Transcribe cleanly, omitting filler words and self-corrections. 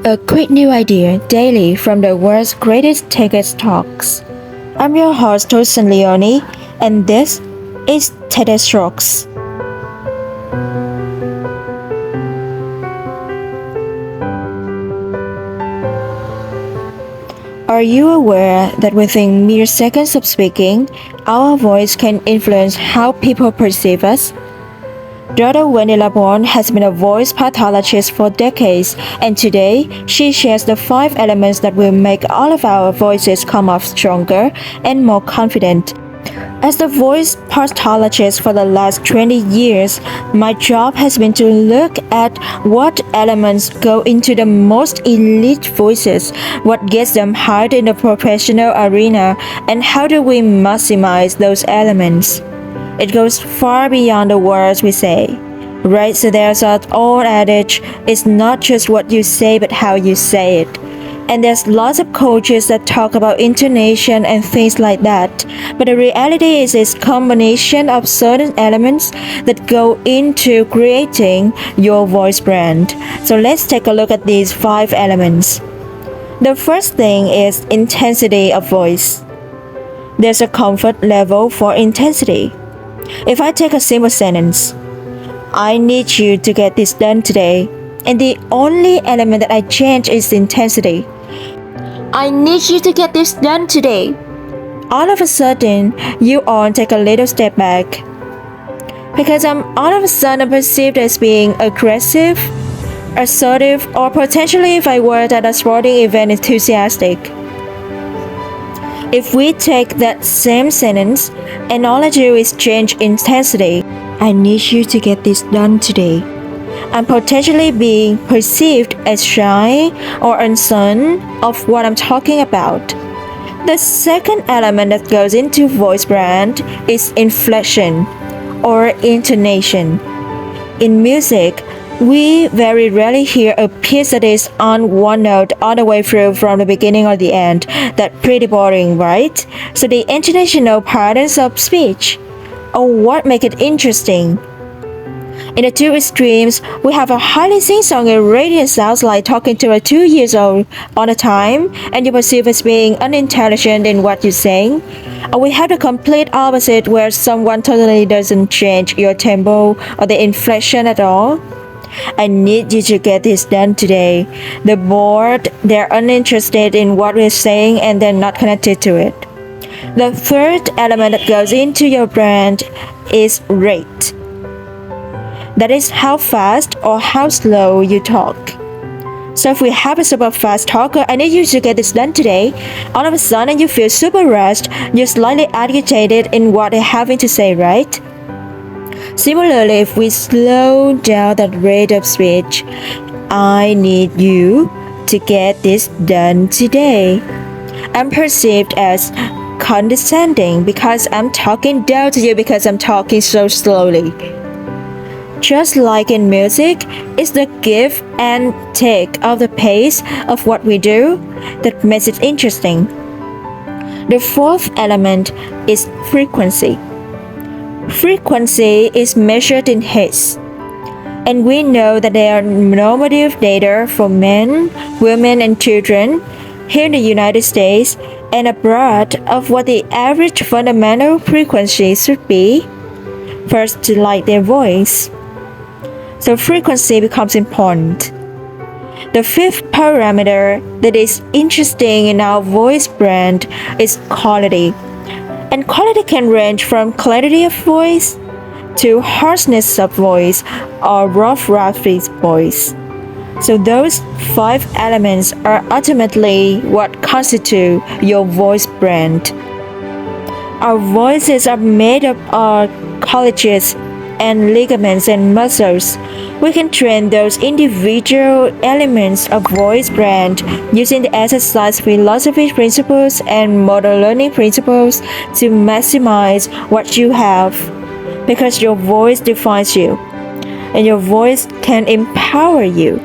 A quick new idea daily from the world's greatest TEDx talks. I'm your host, Tosin Leone, and this is TEDx Talks. Are you aware that within mere seconds of speaking, our voice can influence how people perceive us? Dr. Wendy LaBonde has been a voice pathologist for decades, and today she shares the 5 elements that will make all of our voices come off stronger and more confident. As the voice pathologist for the last 20 years, my job has been to look at what elements go into the most elite voices, what gets them hired in the professional arena, and how do we maximize those elements. It goes far beyond the words we say, right? So there's an old adage, it's not just what you say but how you say it. And there's lots of coaches that talk about intonation and things like that. But the reality is it's a combination of certain elements that go into creating your voice brand. So let's take a look at these 5 elements. The first thing is intensity of voice. There's a comfort level for intensity. If I take a simple sentence, I need you to get this done today, and the only element that I change is intensity. I need you to get this done today. All of a sudden, you all take a little step back. Because I'm all of a sudden perceived as being aggressive, assertive, or potentially if I were at a sporting event enthusiastic. If we take that same sentence and all I do is change intensity, I need you to get this done today. I'm potentially being perceived as shy or uncertain of what I'm talking about. The second element that goes into voice brand is inflection or intonation. In music, we very rarely hear a piece that is on one note all the way through from the beginning or the end. That's pretty boring, right? So the intonational patterns of speech, or what make it interesting. In the two extremes, we have a highly sing-songy radiant sounds like talking to a 2-year-old all the time, and you perceive as being unintelligent in what you're saying. Or we have the complete opposite where someone totally doesn't change your tempo or the inflection at all. I need you to get this done today. They're bored, they're uninterested in what we're saying, and they're not connected to it. The third element that goes into your brand is rate. That is how fast or how slow you talk. So if we have a super fast talker, I need you to get this done today. All of a sudden you feel super rushed, you're slightly agitated in what they're having to say, right? Similarly, if we slow down that rate of speech, I need you to get this done today. I'm perceived as condescending because I'm talking down to you because I'm talking so slowly. Just like in music, it's the give and take of the pace of what we do that makes it interesting. The fourth element is frequency. Frequency is measured in hertz, and we know that there are normative data for men, women, and children here in the United States and abroad of what the average fundamental frequency should be first to like their voice. So frequency becomes important. The fifth parameter that is interesting in our voice brand is quality. And quality can range from clarity of voice to harshness of voice or rough, raspy voice. So those 5 elements are ultimately what constitute your voice brand. Our voices are made up of collagens and ligaments and muscles. We can train those individual elements of voice brand using the exercise philosophy principles and model learning principles to maximize what you have, because your voice defines you and your voice can empower you.